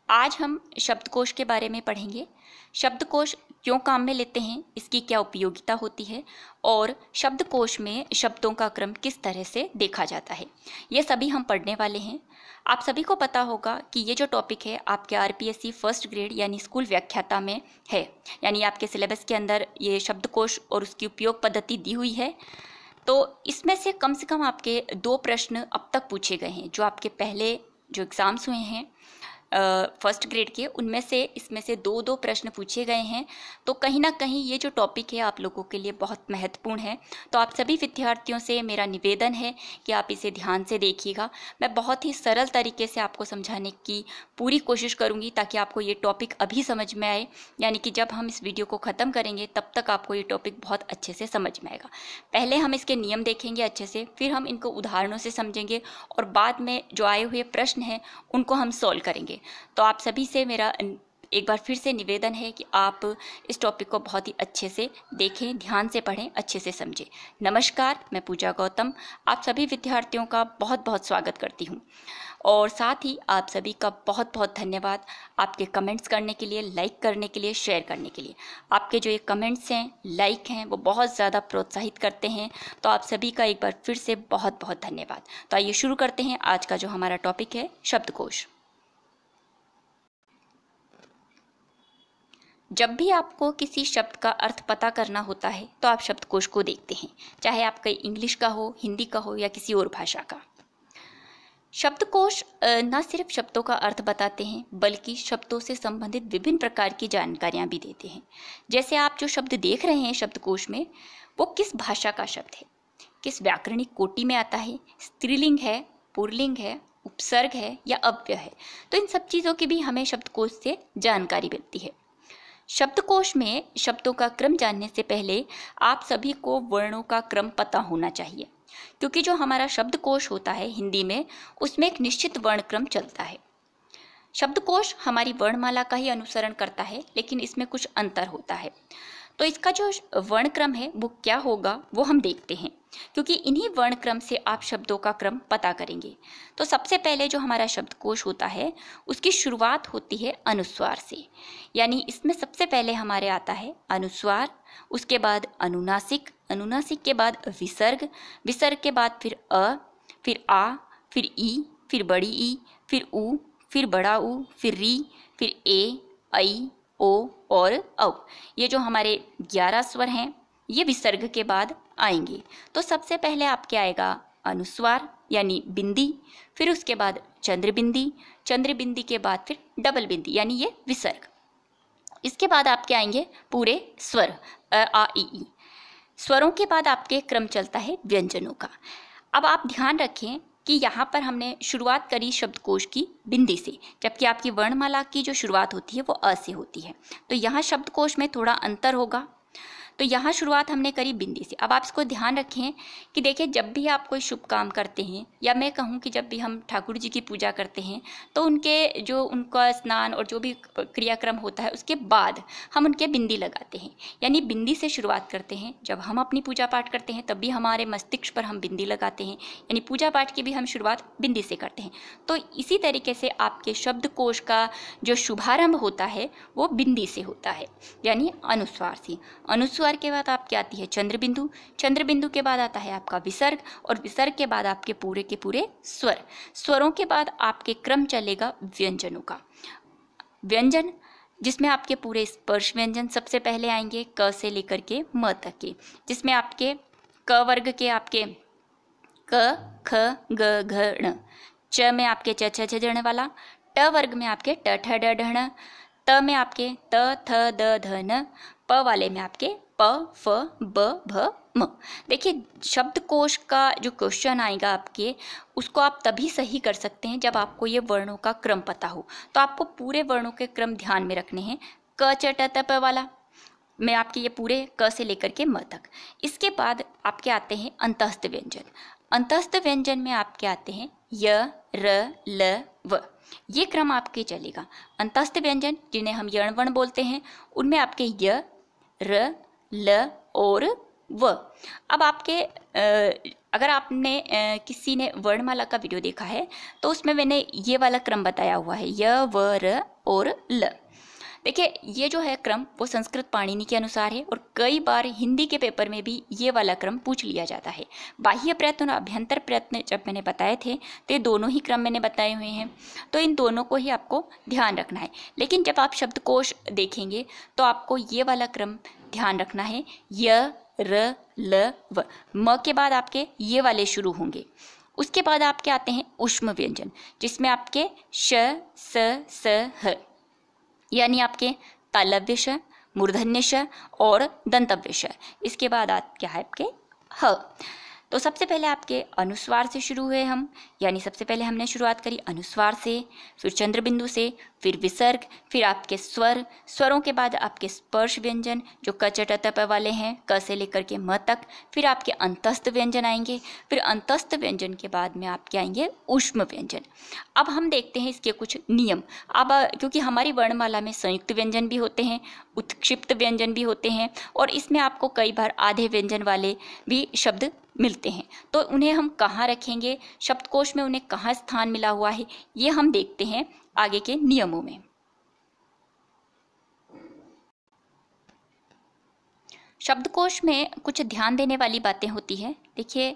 आज हम शब्दकोश के बारे में पढ़ेंगे। शब्दकोश क्यों काम में लेते हैं, इसकी क्या उपयोगिता होती है और शब्दकोश में शब्दों का क्रम किस तरह से देखा जाता है, ये सभी हम पढ़ने वाले हैं। आप सभी को पता होगा कि ये जो टॉपिक है आपके आरपीएससी फर्स्ट ग्रेड यानी स्कूल व्याख्याता में है, यानी आपके सिलेबस के अंदर ये शब्दकोश और उसकी उपयोग पद्धति दी हुई है। तो इसमें से कम आपके 2 प्रश्न अब तक पूछे गए हैं। जो आपके पहले जो एग्ज़ाम्स हुए हैं फर्स्ट ग्रेड के, उनमें से इसमें से 2 प्रश्न पूछे गए हैं। तो कहीं ना कहीं ये जो टॉपिक है आप लोगों के लिए बहुत महत्वपूर्ण है। तो आप सभी विद्यार्थियों से मेरा निवेदन है कि आप इसे ध्यान से देखिएगा। मैं बहुत ही सरल तरीके से आपको समझाने की पूरी कोशिश करूँगी ताकि आपको ये टॉपिक अभी समझ में आए, यानी कि जब हम इस वीडियो को ख़त्म करेंगे तब तक आपको ये टॉपिक बहुत अच्छे से समझ में आएगा। पहले हम इसके नियम देखेंगे अच्छे से, फिर हम इनको उदाहरणों से समझेंगे और बाद में जो आए हुए प्रश्न हैं उनको हम सॉल्व करेंगे। तो आप सभी से मेरा एक बार फिर से निवेदन है कि आप इस टॉपिक को बहुत ही अच्छे से देखें, ध्यान से पढ़ें, अच्छे से समझें। नमस्कार, मैं पूजा गौतम आप सभी विद्यार्थियों का बहुत बहुत स्वागत करती हूं और साथ ही आप सभी का बहुत बहुत धन्यवाद आपके कमेंट्स करने के लिए, लाइक करने के लिए, शेयर करने के लिए। आपके जो ये कमेंट्स हैं, लाइक हैं, वो बहुत ज़्यादा प्रोत्साहित करते हैं। तो आप सभी का एक बार फिर से बहुत बहुत धन्यवाद। तो आइए शुरू करते हैं आज का जो हमारा टॉपिक है, शब्दकोश। जब भी आपको किसी शब्द का अर्थ पता करना होता है तो आप शब्दकोश को देखते हैं, चाहे आपका इंग्लिश का हो, हिंदी का हो या किसी और भाषा का। शब्दकोश न सिर्फ शब्दों का अर्थ बताते हैं बल्कि शब्दों से संबंधित विभिन्न प्रकार की जानकारियां भी देते हैं। जैसे आप जो शब्द देख रहे हैं शब्दकोश में, वो किस भाषा का शब्द है, किस व्याकरणिक कोटि में आता है, स्त्रीलिंग है, पुल्लिंग है, उपसर्ग है या अव्यय है। तो इन सब चीज़ों की भी हमें शब्दकोश से जानकारी मिलती है। शब्दकोश में शब्दों का क्रम जानने से पहले आप सभी को वर्णों का क्रम पता होना चाहिए, क्योंकि जो हमारा शब्दकोश होता है हिंदी में, उसमें एक निश्चित वर्ण क्रम चलता है। शब्दकोश हमारी वर्णमाला का ही अनुसरण करता है, लेकिन इसमें कुछ अंतर होता है। तो इसका जो वर्ण क्रम है वो क्या होगा वो हम देखते हैं, क्योंकि इन्हीं वर्ण क्रम से आप शब्दों का क्रम पता करेंगे। तो सबसे पहले जो हमारा शब्दकोश होता है उसकी शुरुआत होती है अनुस्वार से, यानी इसमें सबसे पहले हमारे आता है अनुस्वार, उसके बाद अनुनासिक, अनुनासिक के बाद विसर्ग, विसर्ग के बाद फिर अ, फिर आ, फिर ई, फिर बड़ी ई, फिर ऊ, फिर बड़ा ऊ, फिर री, फिर ए, ऐ, ओ और औ। ये जो हमारे 11 स्वर हैं ये विसर्ग के बाद आएंगे। तो सबसे पहले आपके आएगा अनुस्वार यानी बिंदी, फिर उसके बाद चंद्र बिंदी, चंद्र बिंदी के बाद फिर डबल बिंदी यानी ये विसर्ग। इसके बाद आपके आएंगे पूरे स्वर अ आ इ ई। स्वरों के बाद आपके क्रम चलता है व्यंजनों का। अब आप ध्यान रखें कि यहाँ पर हमने शुरुआत करी शब्दकोश की बिंदी से, जबकि आपकी वर्णमाला की जो शुरुआत होती है वो अ से होती है। तो यहाँ शब्दकोश में थोड़ा अंतर होगा। तो यहाँ शुरुआत हमने करी बिंदी से। अब आप इसको ध्यान रखें कि देखिए, जब भी आप कोई शुभ काम करते हैं, या मैं कहूँ कि जब भी हम ठाकुर जी की पूजा करते हैं, तो उनके जो उनका स्नान और जो भी क्रियाक्रम होता है उसके बाद हम उनके बिंदी लगाते हैं, यानी बिंदी से शुरुआत करते हैं। जब हम अपनी पूजा पाठ करते हैं तब भी हमारे मस्तिष्क पर हम बिंदी लगाते हैं, यानी पूजा पाठ की भी हम शुरुआत बिंदी से करते हैं। तो इसी तरीके से आपके शब्दकोश का जो शुभारंभ होता है वो बिंदी से होता है, यानी अनुस्वार से। अनुस्वार के बाद आपकी आती है चंद्र बिंदु, चंद्र बिंदु के बाद आता है आपका विसर्ग, और विसर्ग के बाद आपके पूरे के पूरे स्वर। स्वरों के बाद आपके क्रम चलेगा व्यंजनों का। व्यंजन जिसमें आपके पूरे स्पर्श व्यंजन सबसे पहले आएंगे, क से लेकर के म तक के, जिसमें आपके क वर्ग के आपके क, ख, ग, घ, ण, च में आपके च, छ, छ, जण वाला, ट वर्ग में आपके ट, ठ, ड, ढ, ण, त में आपके त, थ, द, ध, न, प वाले में आपके प, फ, ब, भ, म। देखिए, शब्दकोश का जो क्वेश्चन आएगा आपके, उसको आप तभी सही कर सकते हैं जब आपको ये वर्णों का क्रम पता हो। तो आपको पूरे वर्णों के क्रम ध्यान में रखने हैं। क, च, ट, त, प वाला में आपके ये पूरे क से लेकर के म तक। इसके बाद आपके आते हैं अंतःस्थ व्यंजन। अंतःस्थ व्यंजन में आपके आते हैं य, र, ल, व। ये क्रम आपके चलेगा। अंतःस्थ व्यंजन जिन्हें हम यण बोलते हैं, उनमें आपके य, र, ल और व। अब आपके अगर आपने किसी ने वर्णमाला का वीडियो देखा है तो उसमें मैंने ये वाला क्रम बताया हुआ है, य, व, र, और ल। देखिए ये जो है क्रम वो संस्कृत पाणिनि के अनुसार है और कई बार हिंदी के पेपर में भी ये वाला क्रम पूछ लिया जाता है। बाह्य प्रयत्न और अभ्यंतर प्रयत्न जब मैंने बताए थे तो ये दोनों ही क्रम मैंने बताए हुए हैं, तो इन दोनों को ही आपको ध्यान रखना है। लेकिन जब आप शब्दकोश देखेंगे तो आपको ये वाला क्रम ध्यान रखना है, य र ल व। म के बाद आपके ये वाले शुरू होंगे। उसके बाद आपके आते हैं ऊष्म व्यंजन, जिसमें आपके श स ह यानी आपके तालव्य श, मूर्धन्य श और दंतव्य श। इसके बाद क्या है आपके ह। तो सबसे पहले आपके अनुस्वार से शुरू हुए हम, यानी सबसे पहले हमने शुरुआत करी अनुस्वार से, फिर चंद्र बिंदु से, फिर विसर्ग, फिर आपके स्वर, स्वरों के बाद आपके स्पर्श व्यंजन जो क च ट त प वाले हैं, क से लेकर के म तक, फिर आपके अंतस्थ व्यंजन आएंगे, फिर अंतस्थ व्यंजन के बाद में आपके आएंगे ऊष्म व्यंजन। अब हम देखते हैं इसके कुछ नियम। अब क्योंकि हमारी वर्णमाला में संयुक्त व्यंजन भी होते हैं, उत्क्षिप्त व्यंजन भी होते हैं और इसमें आपको कई बार आधे व्यंजन वाले भी शब्द मिलते हैं, तो उन्हें हम कहाँ रखेंगे, शब्दकोश में उन्हें कहाँ स्थान मिला हुआ है, ये हम देखते हैं आगे के नियमों में। शब्दकोश में कुछ ध्यान देने वाली बातें होती हैं। देखिए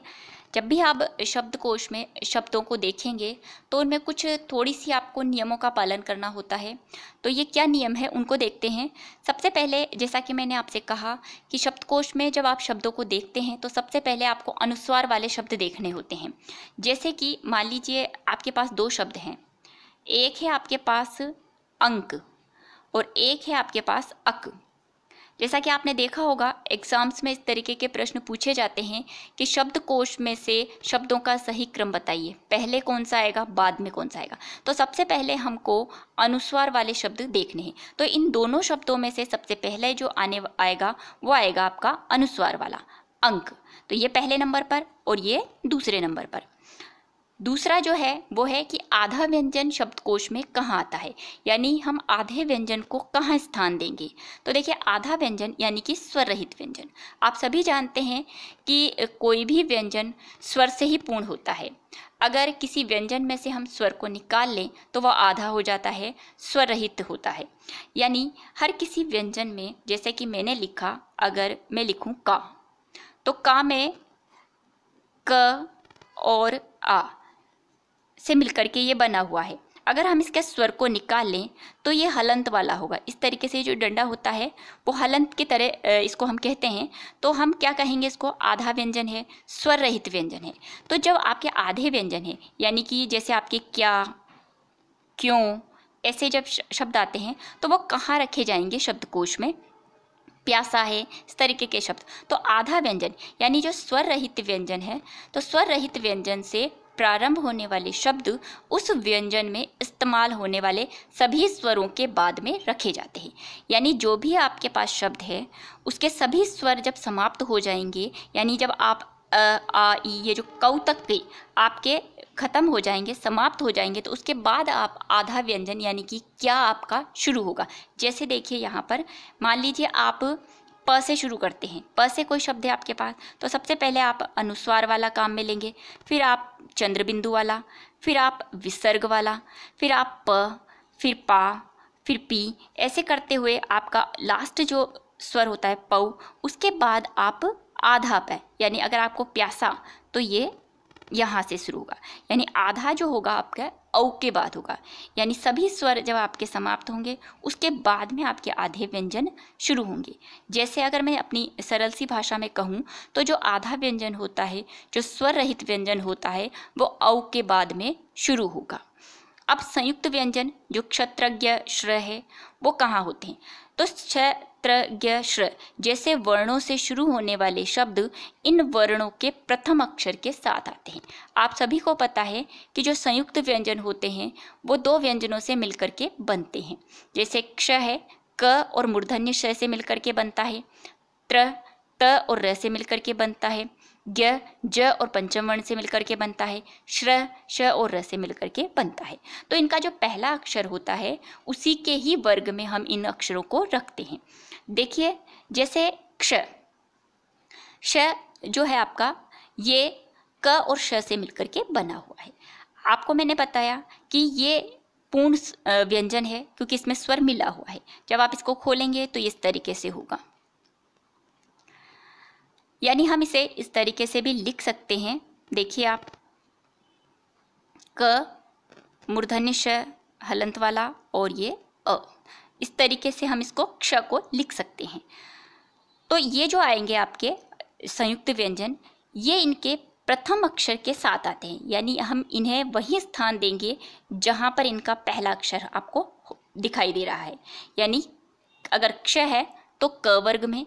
जब भी आप शब्दकोश में शब्दों को देखेंगे तो उनमें कुछ थोड़ी सी आपको नियमों का पालन करना होता है। तो ये क्या नियम है उनको देखते हैं। सबसे पहले जैसा कि मैंने आपसे कहा कि शब्दकोश में जब आप शब्दों को देखते हैं तो सबसे पहले आपको अनुस्वार वाले शब्द देखने होते हैं। जैसे कि मान लीजिए आपके पास दो शब्द हैं, एक है आपके पास अंक और एक है आपके पास अक। जैसा कि आपने देखा होगा एग्जाम्स में इस तरीके के प्रश्न पूछे जाते हैं कि शब्दकोश में से शब्दों का सही क्रम बताइए, पहले कौन सा आएगा बाद में कौन सा आएगा। तो सबसे पहले हमको अनुस्वार वाले शब्द देखने हैं। तो इन दोनों शब्दों में से सबसे पहले जो आने आएगा वो आएगा आपका अनुस्वार वाला अंक। तो ये पहले नंबर पर और ये दूसरे नंबर पर। दूसरा जो है वो है कि आधा व्यंजन शब्दकोश में कहाँ आता है, यानी हम आधे व्यंजन को कहाँ स्थान देंगे। तो देखिए आधा व्यंजन यानी कि स्वर रहित व्यंजन। आप सभी जानते हैं कि कोई भी व्यंजन स्वर से ही पूर्ण होता है। अगर किसी व्यंजन में से हम स्वर को निकाल लें तो वह आधा हो जाता है, स्वर रहित होता है। यानी हर किसी व्यंजन में, जैसे कि मैंने लिखा, अगर मैं लिखूं का, तो का में क और आ से मिलकर के ये बना हुआ है। अगर हम इसके स्वर को निकाल लें तो ये हलंत वाला होगा। इस तरीके से जो डंडा होता है वो हलंत की तरह इसको हम कहते हैं। तो हम क्या कहेंगे, इसको आधा व्यंजन है, स्वर रहित व्यंजन है। तो जब आपके आधे व्यंजन है, यानी कि जैसे आपके क्या, क्यों, ऐसे जब शब्द आते हैं तो वो कहाँ रखे जाएंगे शब्दकोश में, प्यासा है, इस तरीके के शब्द। तो आधा व्यंजन यानी जो स्वर रहित व्यंजन है, तो स्वर रहित व्यंजन से प्रारंभ होने वाले शब्द उस व्यंजन में इस्तेमाल होने वाले सभी स्वरों के बाद में रखे जाते हैं। यानी जो भी आपके पास शब्द है उसके सभी स्वर जब समाप्त हो जाएंगे, यानी जब आप आ ई ये जो कौ तक के आपके खत्म हो जाएंगे, समाप्त हो जाएंगे, तो उसके बाद आप आधा व्यंजन यानी कि क्या आपका शुरू होगा। जैसे देखिए यहाँ पर मान लीजिए आप प से शुरू करते हैं, प से कोई शब्द है आपके पास, तो सबसे पहले आप अनुस्वार वाला काम में लेंगे, फिर आप चंद्र बिंदु वाला, फिर आप विसर्ग वाला, फिर आप प, फिर पा, फिर पी, ऐसे करते हुए आपका लास्ट जो स्वर होता है पौ, उसके बाद आप आधा प, यानी अगर आपको प्यासा तो ये यहाँ से शुरू होगा, यानी आधा जो होगा आपका औ के बाद होगा। यानी सभी स्वर जब आपके समाप्त होंगे उसके बाद में आपके आधे व्यंजन शुरू होंगे। जैसे अगर मैं अपनी सरल सी भाषा में कहूँ तो जो आधा व्यंजन होता है, जो स्वर रहित व्यंजन होता है, वो औ के बाद में शुरू होगा। अब संयुक्त व्यंजन जो क्षत्रज्ञ श्र है वो कहाँ होते हैं, तो क्षत्रज्ञ श्र जैसे वर्णों से शुरू होने वाले शब्द इन वर्णों के प्रथम अक्षर के साथ आते हैं। आप सभी को पता है कि जो संयुक्त व्यंजन होते हैं वो दो व्यंजनों से मिलकर के बनते हैं। जैसे क्ष है, क और मूर्धन्य श से मिलकर के बनता है, त्र त और र से मिलकर के बनता है, ज्ञ ज और पंचम वर्ण से मिलकर के बनता है, श्र श और र से मिलकर के बनता है। तो इनका जो पहला अक्षर होता है उसी के ही वर्ग में हम इन अक्षरों को रखते हैं। देखिए जैसे क्ष, श जो है आपका ये क और श से मिलकर के बना हुआ है। आपको मैंने बताया कि ये पूर्ण व्यंजन है क्योंकि इसमें स्वर मिला हुआ है। जब आप इसको खोलेंगे तो इस तरीके से होगा, यानी हम इसे इस तरीके से भी लिख सकते हैं। देखिए आप, क मूर्धन्य श हलंत वाला और ये अ, इस तरीके से हम इसको क्ष को लिख सकते हैं। तो ये जो आएंगे आपके संयुक्त व्यंजन, ये इनके प्रथम अक्षर के साथ आते हैं, यानी हम इन्हें वही स्थान देंगे जहां पर इनका पहला अक्षर आपको दिखाई दे रहा है। यानी अगर क्ष है तो क वर्ग में,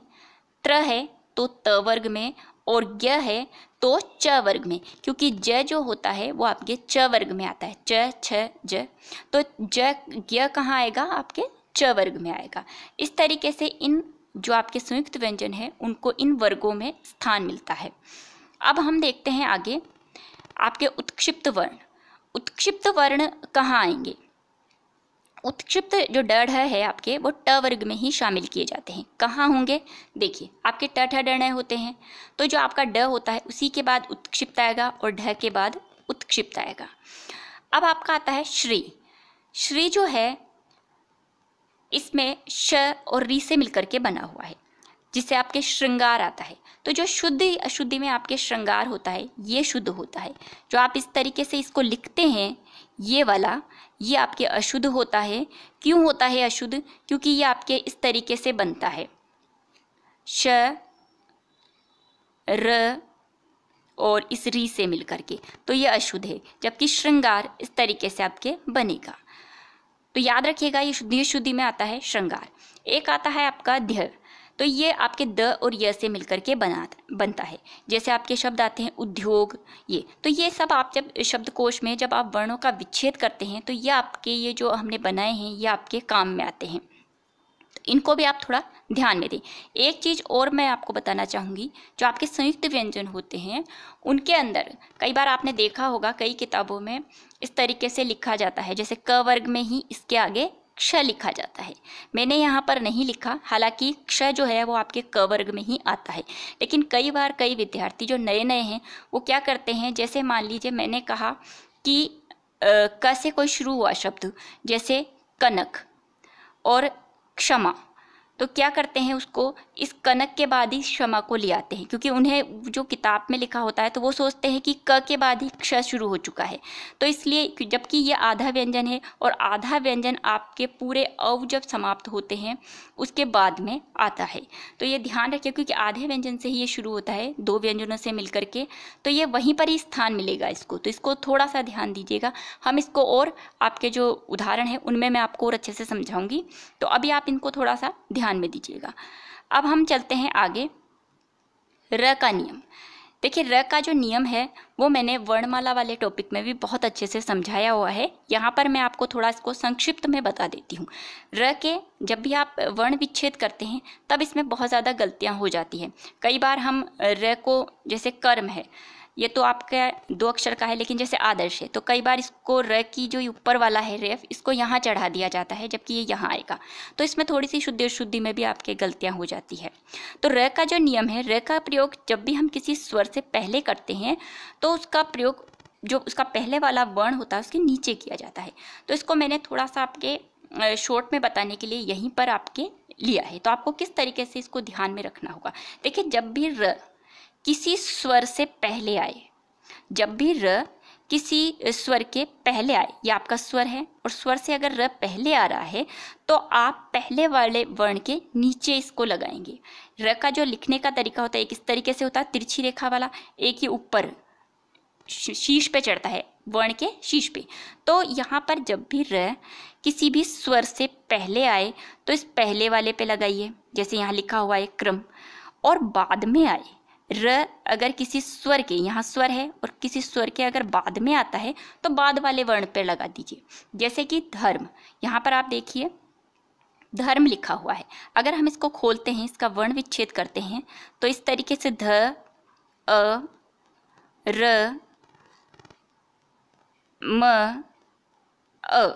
त्र है तो त वर्ग में, और ज्ञ है तो च वर्ग में, क्योंकि ज जो होता है वो आपके च वर्ग में आता है, च छ ज, तो ज्ञ कहाँ आएगा, आपके च वर्ग में आएगा। इस तरीके से इन जो आपके संयुक्त व्यंजन है उनको इन वर्गों में स्थान मिलता है। अब हम देखते हैं आगे आपके उत्क्षिप्त वर्ण। उत्क्षिप्त वर्ण कहाँ आएंगे? उत्क्षिप्त जो ड ढ है आपके, वो ट वर्ग में ही शामिल किए जाते हैं। कहाँ होंगे? देखिए आपके ट ठ ड ण होते हैं, तो जो आपका ड होता है उसी के बाद उत्क्षिप्त आएगा और ढ के बाद उत्क्षिप्त आएगा। अब आपका आता है श्री। श्री जो है इसमें श और री से मिलकर के बना हुआ है, जिससे आपके श्रृंगार आता है। तो जो शुद्धि अशुद्धि में आपके श्रृंगार होता है ये शुद्ध होता है। जो आप इस तरीके से इसको लिखते हैं ये वाला, ये आपके अशुद्ध होता है। क्यों होता है अशुद्ध? क्योंकि ये आपके इस तरीके से बनता है, श र और इस री से मिलकर के, तो ये अशुद्ध है। जबकि श्रृंगार इस तरीके से आपके बनेगा। तो याद रखिएगा ये शुद्धि में आता है श्रृंगार। एक आता है आपका ध्य, तो ये आपके द और य से मिलकर के बनता है। जैसे आपके शब्द आते हैं उद्योग, ये तो ये सब आप जब शब्दकोश में जब आप वर्णों का विच्छेद करते हैं तो ये आपके ये जो हमने बनाए हैं ये आपके काम में आते हैं। तो इनको भी आप थोड़ा ध्यान में दें। एक चीज़ और मैं आपको बताना चाहूँगी, जो आपके संयुक्त व्यंजन होते हैं उनके अंदर कई बार आपने देखा होगा कई किताबों में इस तरीके से लिखा जाता है, जैसे क वर्ग में ही इसके आगे क्ष लिखा जाता है। मैंने यहाँ पर नहीं लिखा, हालांकि क्ष जो है वो आपके क वर्ग में ही आता है। लेकिन कई बार कई विद्यार्थी जो नए नए हैं वो क्या करते हैं, जैसे मान लीजिए मैंने कहा कि क से कोई शुरू हुआ शब्द, जैसे कनक और क्षमा, तो क्या करते हैं उसको इस कनक के बाद ही क्षमा को ले आते हैं, क्योंकि उन्हें जो किताब में लिखा होता है तो वो सोचते हैं कि क के बाद ही क्ष शुरू हो चुका है। तो इसलिए जबकि ये आधा व्यंजन है और आधा व्यंजन आपके पूरे अव जब समाप्त होते हैं उसके बाद में आता है। तो ये ध्यान रखिए, क्योंकि आधे व्यंजन से ही ये शुरू होता है, दो व्यंजनों से मिलकर के, तो ये वहीं पर ही स्थान मिलेगा इसको। तो इसको थोड़ा सा ध्यान दीजिएगा। हम इसको और आपके जो उदाहरण है उनमें मैं आपको और अच्छे से समझाऊंगी, तो अभी आप इनको थोड़ा सा ध्यान में दीजिएगा। अब हम चलते हैं आगे। र का नियम। देखिए र का जो नियम है वो मैंने वर्णमाला वाले टॉपिक में भी बहुत अच्छे से समझाया हुआ है। यहाँ पर मैं आपको थोड़ा इसको संक्षिप्त में बता देती हूँ। र के जब भी आप वर्ण विच्छेद करते हैं तब इसमें बहुत ज़्यादा गलतियाँ हो जाती हैं। कई बार हम र को, जैसे कर्म है, ये तो आपका दो अक्षर का है लेकिन जैसे आदर्श है, तो कई बार इसको र की जो ऊपर वाला है रेफ, इसको यहाँ चढ़ा दिया जाता है जबकि ये यहाँ आएगा। तो इसमें थोड़ी सी शुद्धि और शुद्धि में भी आपके गलतियाँ हो जाती है। तो र का जो नियम है, र का प्रयोग जब भी हम किसी स्वर से पहले करते हैं तो उसका प्रयोग जो उसका पहले वाला वर्ण होता है उसके नीचे किया जाता है। तो इसको मैंने थोड़ा सा आपके शॉर्ट में बताने के लिए यहीं पर आपके लिया है। तो आपको किस तरीके से इसको ध्यान में रखना होगा। देखिए जब भी र किसी स्वर से पहले आए, जब भी र किसी स्वर के पहले आए, ये आपका स्वर है और स्वर से अगर र पहले आ रहा है तो आप पहले वाले वर्ण के नीचे इसको लगाएंगे। र का जो लिखने का तरीका होता है एक इस तरीके से होता है, तिरछी रेखा वाला, एक ही ऊपर शीश पे चढ़ता है, वर्ण के शीश पे। तो यहाँ पर जब भी र किसी भी स्वर से पहले आए तो इस पहले वाले पे लगाइए, जैसे यहाँ लिखा हुआ है क्रम। और बाद में आए र अगर किसी स्वर के, यहाँ स्वर है और किसी स्वर के अगर बाद में आता है तो बाद वाले वर्ण पर लगा दीजिए। जैसे कि धर्म, यहाँ पर आप देखिए धर्म लिखा हुआ है। अगर हम इसको खोलते हैं, इसका वर्ण विच्छेद करते हैं तो इस तरीके से ध अ र म अ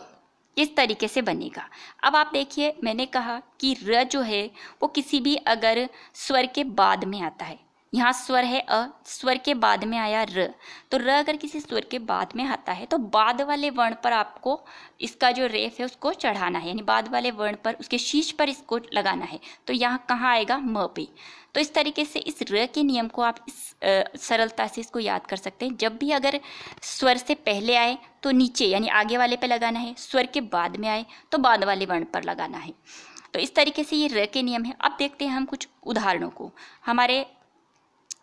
इस तरीके से बनेगा। अब आप देखिए मैंने कहा कि र जो है वो किसी भी अगर स्वर के बाद में आता है, यहाँ स्वर है अ, स्वर के बाद में आया र, तो र अगर किसी स्वर के बाद में आता है तो बाद वाले वर्ण पर आपको इसका जो रेफ है उसको चढ़ाना है, यानी बाद वाले वर्ण पर उसके शीर्ष पर इसको लगाना है। तो यहाँ कहाँ आएगा, म पे। तो इस तरीके से इस र के नियम को आप इस सरलता से इसको याद कर सकते हैं। जब भी अगर स्वर से पहले आए तो नीचे यानी आगे वाले पे लगाना है, स्वर के बाद में आए तो बाद वाले वर्ण पर लगाना है। तो इस तरीके से ये र के नियम है। अब देखते हैं हम कुछ उदाहरणों को, हमारे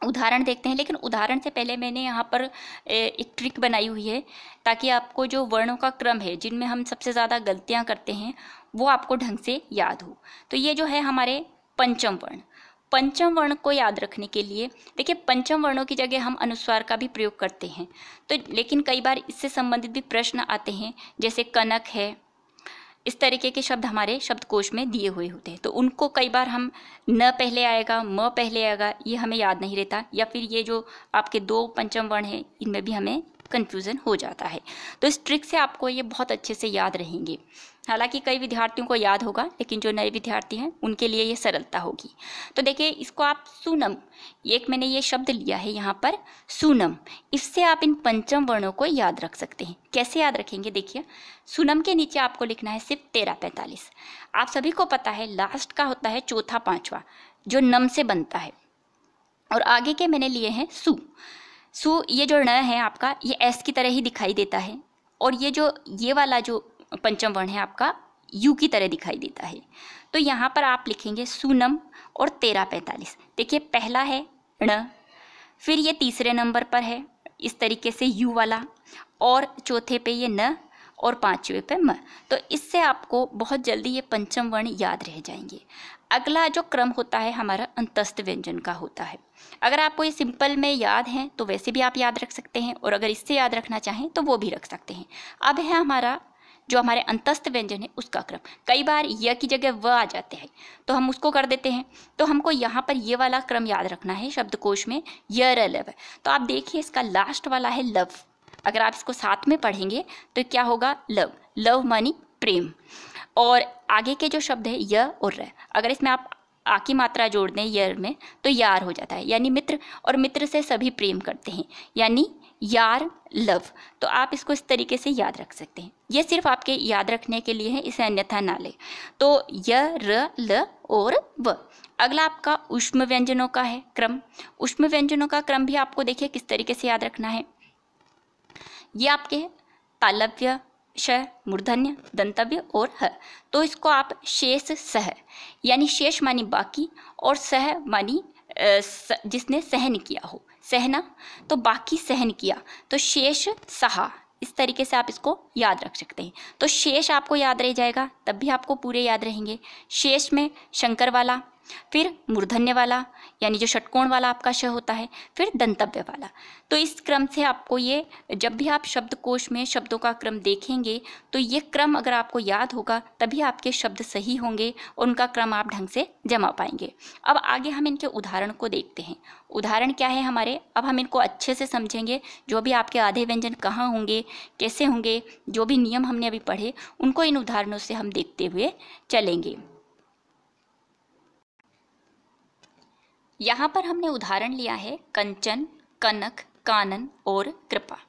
उदाहरण देखते हैं। लेकिन उदाहरण से पहले मैंने यहाँ पर एक ट्रिक बनाई हुई है ताकि आपको जो वर्णों का क्रम है जिनमें हम सबसे ज़्यादा गलतियाँ करते हैं वो आपको ढंग से याद हो। तो ये जो है हमारे पंचम वर्ण, पंचम वर्ण को याद रखने के लिए देखिए पंचम वर्णों की जगह हम अनुस्वार का भी प्रयोग करते हैं। तो लेकिन कई बार इससे संबंधित भी प्रश्न आते हैं, जैसे कनक है, इस तरीके के शब्द हमारे शब्दकोश में दिए हुए होते हैं। तो उनको कई बार हम न पहले आएगा म पहले आएगा ये हमें याद नहीं रहता, या फिर ये जो आपके दो पंचम वर्ण हैं इनमें भी हमें कन्फ्यूज़न हो जाता है। तो इस ट्रिक से आपको ये बहुत अच्छे से याद रहेंगे। हालांकि कई विद्यार्थियों को याद होगा, लेकिन जो नए विद्यार्थी हैं उनके लिए ये सरलता होगी। तो देखिए इसको आप सूनम, एक मैंने ये शब्द लिया है यहाँ पर सूनम, इससे आप इन पंचम वर्णों को याद रख सकते हैं। कैसे याद रखेंगे, देखिए सूनम के नीचे आपको लिखना है सिर्फ 13-45। आप सभी को पता है लास्ट का होता है चौथा पांचवा जो नम से बनता है, और आगे के मैंने लिए हैं सु। सु ये जो न है आपका ये एस की तरह ही दिखाई देता है, और ये वाला जो पंचम वर्ण है आपका यू की तरह दिखाई देता है। तो यहाँ पर आप लिखेंगे सूनम और 13-45। देखिए पहला है ण, फिर ये तीसरे नंबर पर है इस तरीके से यू वाला, और चौथे पे ये न, और पांचवे पे म। तो इससे आपको बहुत जल्दी ये पंचम वर्ण याद रह जाएंगे। अगला जो क्रम होता है हमारा अंतस्थ व्यंजन का होता है। अगर आपको ये सिंपल में याद है तो वैसे भी आप याद रख सकते हैं, और अगर इससे याद रखना चाहें तो वो भी रख सकते हैं। अब है हमारा जो हमारे अंतस्थ व्यंजन है उसका क्रम। कई बार य की जगह व आ जाते हैं तो हम उसको कर देते हैं, तो हमको यहाँ पर ये वाला क्रम याद रखना है शब्दकोश में य र लव। तो आप देखिए इसका लास्ट वाला है लव, अगर आप इसको साथ में पढ़ेंगे तो क्या होगा, लव, लव मानी प्रेम। और आगे के जो शब्द है य और र, अगर इसमें आप आ की मात्रा जोड़ दें यर में तो यार हो जाता है, यानी मित्र, और मित्र से सभी प्रेम करते हैं, यानी यार लव। तो आप इसको इस तरीके से याद रख सकते हैं। ये सिर्फ आपके याद रखने के लिए है, इसे अन्यथा ना ले। तो य र ल और व। अगला आपका ऊष्म व्यंजनों का है क्रम। ऊष्म व्यंजनों का क्रम भी आपको देखिए किस तरीके से याद रखना है। ये आपके तालव्य, श, मूर्धन्य, दंतव्य और ह। तो इसको आप शेष सह, यानी शेष मानी बाकी, और सह मानी जिसने सहन किया हो, सहना, तो बाकी सहन किया, तो शेष सहा। इस तरीके से आप इसको याद रख सकते हैं। तो शेष आपको याद रह जाएगा, तब भी आपको पूरे याद रहेंगे। शेष में शंकर वाला, फिर मूर्धन्य वाला यानी जो षटकोण वाला आपका श होता है, फिर दंतव्य वाला। तो इस क्रम से आपको ये, जब भी आप शब्दकोश में शब्दों का क्रम देखेंगे तो ये क्रम अगर आपको याद होगा तभी आपके शब्द सही होंगे और उनका क्रम आप ढंग से जमा पाएंगे। अब आगे हम इनके उदाहरण को देखते हैं। उदाहरण क्या है हमारे, अब हम इनको अच्छे से समझेंगे। जो भी आपके आधे व्यंजन कहाँ होंगे, कैसे होंगे, जो भी नियम हमने अभी पढ़े उनको इन उदाहरणों से हम देखते हुए चलेंगे। यहाँ पर हमने उदाहरण लिया है कंचन, कनक, कानन और कृपा।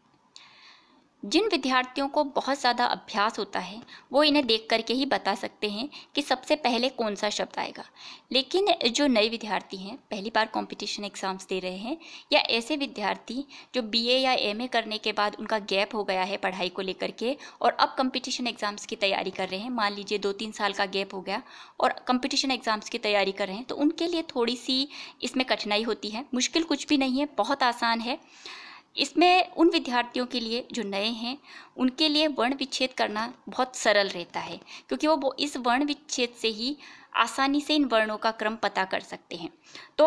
जिन विद्यार्थियों को बहुत ज़्यादा अभ्यास होता है वो इन्हें देख करके ही बता सकते हैं कि सबसे पहले कौन सा शब्द आएगा। लेकिन जो नए विद्यार्थी हैं, पहली बार कंपटीशन एग्ज़ाम्स दे रहे हैं, या ऐसे विद्यार्थी जो बीए या एमए करने के बाद उनका गैप हो गया है पढ़ाई को लेकर के और अब कंपटीशन एग्ज़ाम्स की तैयारी कर रहे हैं, मान लीजिए 2-3 साल का गैप हो गया और कंपटीशन एग्ज़ाम्स की तैयारी कर रहे हैं, तो उनके लिए थोड़ी सी इसमें कठिनाई होती है। मुश्किल कुछ भी नहीं है, बहुत आसान है। इसमें उन विद्यार्थियों के लिए जो नए हैं उनके लिए वर्ण विच्छेद करना बहुत सरल रहता है, क्योंकि वो इस वर्ण विच्छेद से ही आसानी से इन वर्णों का क्रम पता कर सकते हैं। तो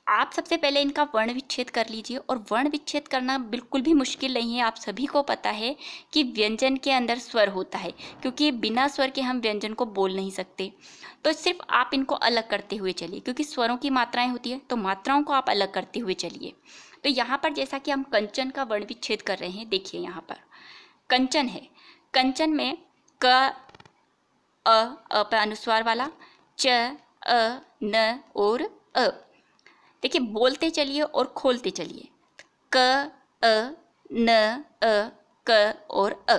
आप सबसे पहले इनका वर्ण विच्छेद कर लीजिए, और वर्ण विच्छेद करना बिल्कुल भी मुश्किल नहीं है। आप सभी को पता है कि व्यंजन के अंदर स्वर होता है, क्योंकि बिना स्वर के हम व्यंजन को बोल नहीं सकते। तो सिर्फ आप इनको अलग करते हुए चलिए, क्योंकि स्वरों की मात्राएं होती है, तो मात्राओं को आप अलग करते हुए चलिए। तो यहाँ पर जैसा कि हम कंचन का वर्ण विच्छेद कर रहे हैं, देखिए यहाँ पर कंचन है, कंचन में क, अ पे अनुस्वार वाला, च, अ, न और अ। देखिए बोलते चलिए और खोलते चलिए। क अ न अ क और अ।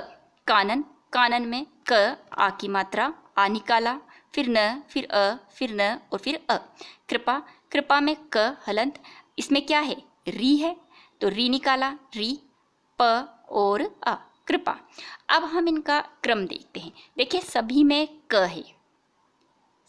कानन, कानन में क आ की मात्रा, आ निकाला, फिर न, फिर अ, फिर न और फिर अ। कृपा, कृपा में क हलंत, इसमें क्या है, री है, तो री निकाला, री, प और अ, कृपा। अब हम इनका क्रम देखते हैं। देखिए सभी में क है,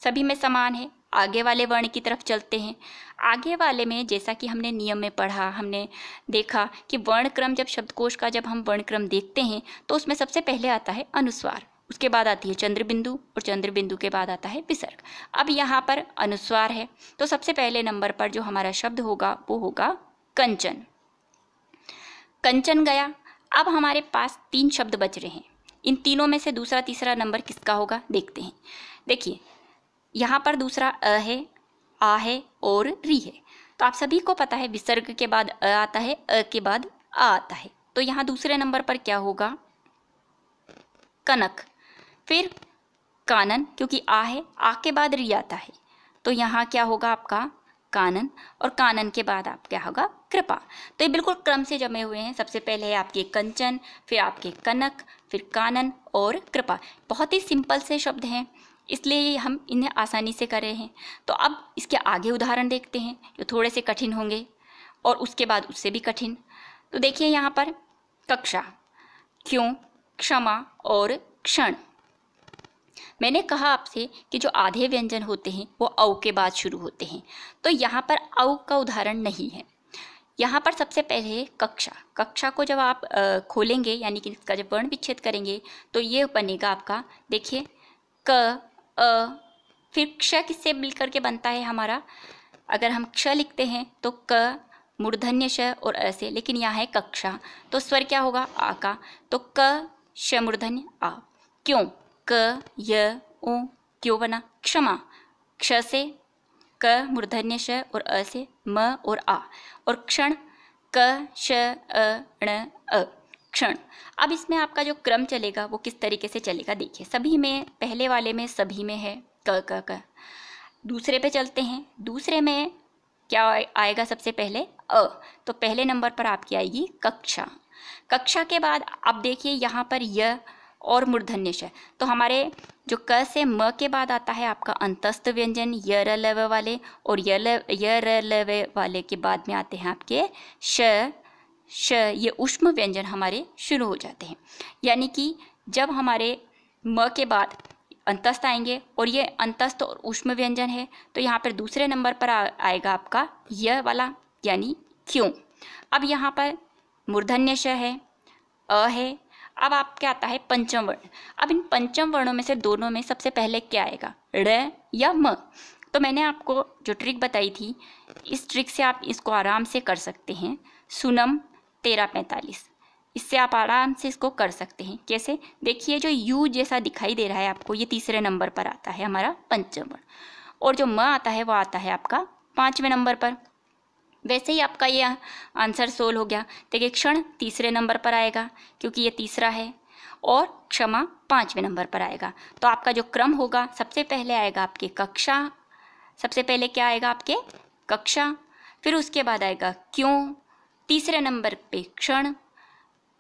सभी में समान है। आगे वाले वर्ण की तरफ चलते हैं। आगे वाले में जैसा कि हमने नियम में पढ़ा, हमने देखा कि वर्ण क्रम, जब शब्दकोश का जब हम वर्ण क्रम देखते हैं तो उसमें सबसे पहले आता है अनुस्वार, उसके बाद आती है चंद्र बिंदु और चंद्र बिंदु के बाद आता है विसर्ग। अब यहाँ पर अनुस्वार है तो सबसे पहले नंबर पर जो हमारा शब्द होगा वो होगा कंचन। कंचन गया। अब हमारे पास 3 शब्द बच रहे हैं। इन तीनों में से दूसरा तीसरा नंबर किसका होगा देखते हैं। देखिए यहाँ पर दूसरा अ है, आ है और री है। तो आप सभी को पता है विसर्ग के बाद अ आता है, अ के बाद आ आता है। तो यहाँ दूसरे नंबर पर क्या होगा, कनक। फिर कानन, क्योंकि आ है, आ के बाद री आता है, तो यहाँ क्या होगा आपका कानन, और कानन के बाद आप क्या होगा, कृपा। तो ये बिल्कुल क्रम से जमे हुए हैं। सबसे पहले है आपके कंचन, फिर आपके कनक, फिर कानन और कृपा। बहुत ही सिंपल से शब्द हैं, इसलिए हम इन्हें आसानी से कर रहे हैं। तो अब इसके आगे उदाहरण देखते हैं जो थोड़े से कठिन होंगे और उसके बाद उससे भी कठिन। तो देखिए यहाँ पर कक्षा, क्यों, क्षमा और क्षण। मैंने कहा आपसे कि जो आधे व्यंजन होते हैं वो औ के बाद शुरू होते हैं, तो यहाँ पर औ का उदाहरण नहीं है। यहाँ पर सबसे पहले कक्षा, कक्षा को जब आप खोलेंगे यानी कि इसका जब वर्ण विच्छेद करेंगे तो ये बनेगा आपका, देखिए क अ, फिर क्ष किससे मिलकर के बनता है हमारा, अगर हम क्ष लिखते हैं तो क मूर्धन्य श और अ से, लेकिन यहाँ है कक्षा तो स्वर क्या होगा, आ का, तो क श मूर्धन्य आ। क्यों, क य उ, क्यों बना, क्षमा, क्ष से क मूर्धन्य श और अ से म और आ, और क्षण क श अ ण अ, क्षण। अब इसमें आपका जो क्रम चलेगा वो किस तरीके से चलेगा देखिए। सभी में, पहले वाले में सभी में है क। दूसरे पे चलते हैं, दूसरे में क्या आएगा सबसे पहले अ, तो पहले नंबर पर आपकी आएगी कक्षा। कक्षा के बाद अब देखिए यहाँ पर य और मूर्धन्य श, तो हमारे जो क से म के बाद आता है आपका अंतस्थ व्यंजन य र ल व वाले, और य र ल व वाले के बाद में आते हैं आपके श श, ये ऊष्म व्यंजन हमारे शुरू हो जाते हैं। यानी कि जब हमारे म के बाद अंतस्थ आएंगे और ये अंतस्थ और ऊष्म व्यंजन है, तो यहाँ पर दूसरे नंबर पर आएगा आपका य वाला, यानी क्यों। अब यहाँ पर मूर्धन्य श है, अ है। अब आपके आता है पंचम वर्ण। अब इन पंचम वर्णों में से दोनों में सबसे पहले क्या आएगा, ड़ या म। तो मैंने आपको जो ट्रिक बताई थी, इस ट्रिक से आप इसको आराम से कर सकते हैं। सुनम 1345, इससे आप आराम से इसको कर सकते हैं। कैसे, देखिए जो यू जैसा दिखाई दे रहा है आपको, ये तीसरे नंबर पर आता है हमारा पंचम वर्ण, और जो म आता है वो आता है आपका 5वें नंबर पर। वैसे ही आपका ये आंसर 16 हो गया। देखिए क्षण तीसरे नंबर पर आएगा क्योंकि ये तीसरा है, और क्षमा 5वें नंबर पर आएगा। तो आपका जो क्रम होगा, सबसे पहले आएगा आपके कक्षा, सबसे पहले क्या आएगा आपके कक्षा, फिर उसके बाद आएगा क्यों, तीसरे नंबर पे क्षण,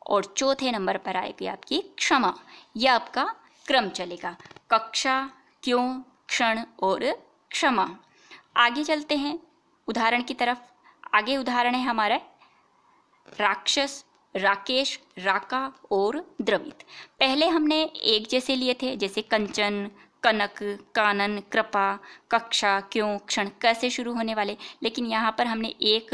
और चौथे नंबर पर आएगी आपकी क्षमा। यह आपका क्रम चलेगा, कक्षा, क्यों, क्षण और क्षमा। आगे चलते हैं उदाहरण की तरफ। आगे उदाहरण है हमारा राक्षस, राकेश, राका और द्रवित। पहले हमने एक जैसे लिए थे, जैसे कंचन, कनक, कानन, कृपा, कक्षा, क्यों, क्षण, कैसे शुरू होने वाले, लेकिन यहाँ पर हमने एक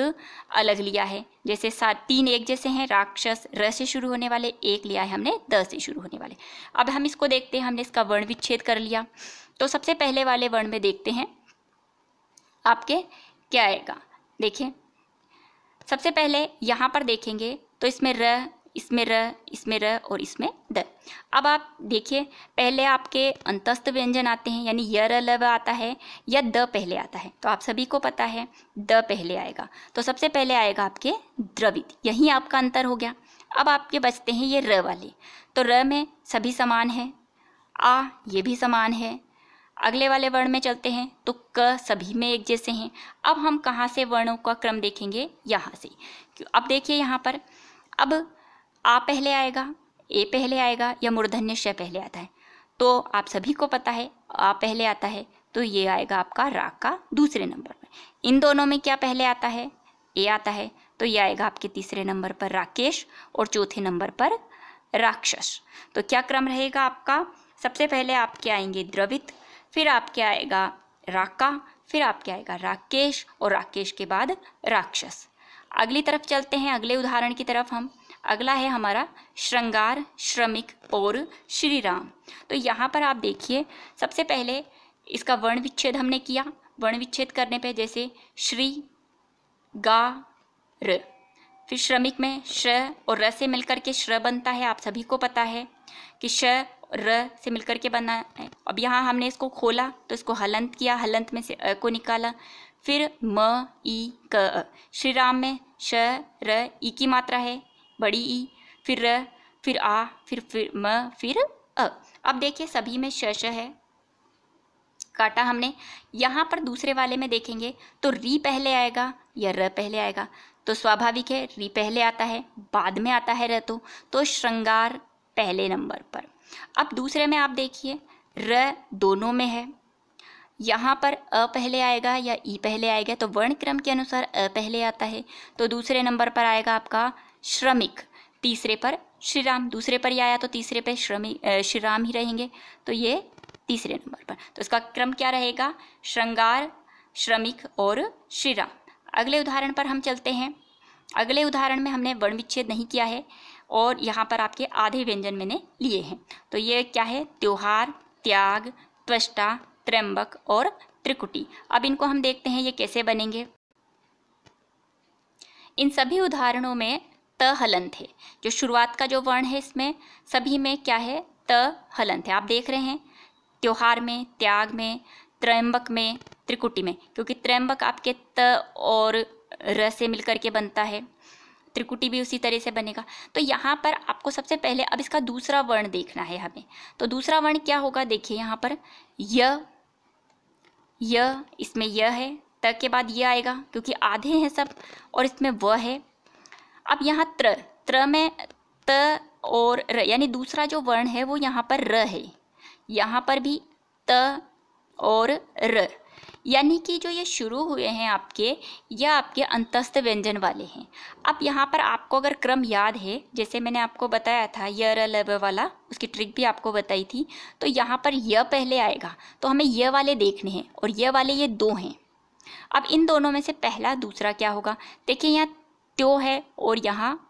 अलग लिया है। जैसे 3 एक जैसे हैं, राक्षस र से शुरू होने वाले, एक लिया है हमने द से शुरू होने वाले। अब हम इसको देखते हैं, हमने इसका वर्ण विच्छेद कर लिया। तो सबसे पहले वाले वर्ण में देखते हैं आपके क्या आएगा। देखिए सबसे पहले यहाँ पर देखेंगे तो इसमें र, इसमें र, इसमें र और इसमें द। अब आप देखिए पहले आपके अंतस्थ व्यंजन आते हैं, यानी य र ल व आता है या द पहले आता है। तो आप सभी को पता है द पहले आएगा, तो सबसे पहले आएगा आपके द्रवित। यही आपका अंतर हो गया। अब आपके बचते हैं ये र वाले, तो र में सभी समान है, आ ये भी समान है, अगले वाले वर्ण में चलते हैं तो क सभी में एक जैसे हैं। अब हम कहाँ से वर्णों का क्रम देखेंगे, यहाँ से। अब देखिए यहाँ पर, अब आ पहले आएगा, ए पहले आएगा या मूर्धन्य श पहले आता है। तो आप सभी को पता है आ पहले आता है, तो ये आएगा आपका रा का दूसरे नंबर पर। इन दोनों में क्या पहले आता है, ए आता है, तो ये आएगा आपके तीसरे नंबर पर राकेश और चौथे नंबर पर राक्षस। तो क्या क्रम रहेगा आपका, सबसे पहले आपके आएंगे द्रवित, फिर आपके आएगा राका, फिर आपके आएगा राकेश और राकेश के बाद राक्षस। अगली तरफ चलते हैं, अगले उदाहरण की तरफ हम। अगला है हमारा श्रृंगार, श्रमिक और श्री राम। तो यहाँ पर आप देखिए, सबसे पहले इसका वर्ण विच्छेद हमने किया। वर्ण विच्छेद करने पे जैसे श्री गा र, फिर श्रमिक में श और र से मिलकर के श्र बनता है। आप सभी को पता है कि श र से मिलकर के बना है। अब यहाँ हमने इसको खोला तो इसको हलंत किया, हलंत में से अ को निकाला, फिर म ई क अ। श्री राम में श र ई की मात्रा है, बड़ी ई, फिर र, फिर आ, फिर म, फिर अ। अब देखिए सभी में श है, काटा हमने। यहाँ पर दूसरे वाले में देखेंगे तो री पहले आएगा या र पहले आएगा, तो स्वाभाविक है री पहले आता है, बाद में आता है र। तो श्रृंगार पहले नंबर पर। अब दूसरे में आप देखिए र दोनों में है, यहाँ पर अ पहले आएगा या ई पहले आएगा, तो वर्ण क्रम के अनुसार अ पहले आता है, तो दूसरे नंबर पर आएगा आपका श्रमिक, तीसरे पर श्री राम। दूसरे पर ही आया तो तीसरे पर श्री राम ही रहेंगे, तो ये तीसरे नंबर पर। तो इसका क्रम क्या रहेगा, श्रृंगार, श्रमिक और श्री राम। अगले उदाहरण पर हम चलते हैं। अगले उदाहरण में हमने वर्ण विच्छेद नहीं किया है और यहाँ पर आपके आधे व्यंजन मैंने लिए हैं। तो ये क्या है, त्योहार, त्याग, त्वष्टा, त्र्यंबक और त्रिकुटी। अब इनको हम देखते हैं ये कैसे बनेंगे। इन सभी उदाहरणों में त हलंत है, जो शुरुआत का जो वर्ण है इसमें सभी में क्या है, त हलंत है। आप देख रहे हैं त्योहार में, त्याग में, त्र्यंबक में, त्रिकुटी में, क्योंकि त्र्यंबक आपके त और र से मिलकर के बनता है, त्रिकुटी भी उसी तरह से बनेगा। तो यहाँ पर आपको सबसे पहले अब इसका दूसरा वर्ण देखना है हमें। तो दूसरा वर्ण क्या होगा, देखिए यहाँ पर य, इसमें य है, त के बाद ये आएगा क्योंकि आधे हैं सब, और इसमें व है। अब यहाँ त्र में त और र, यानी दूसरा जो वर्ण है वो यहाँ पर र है, यहाँ पर भी त और र, यानी कि जो ये शुरू हुए हैं आपके, यह आपके अंतस्थ व्यंजन वाले हैं। अब यहाँ पर आपको अगर क्रम याद है, जैसे मैंने आपको बताया था य र ल ब वाला, उसकी ट्रिक भी आपको बताई थी, तो यहाँ पर य पहले आएगा, तो हमें ये वाले देखने हैं और ये वाले ये दो हैं। अब इन दोनों में से पहला दूसरा क्या होगा, देखिए यहाँ त्यो है और यहाँ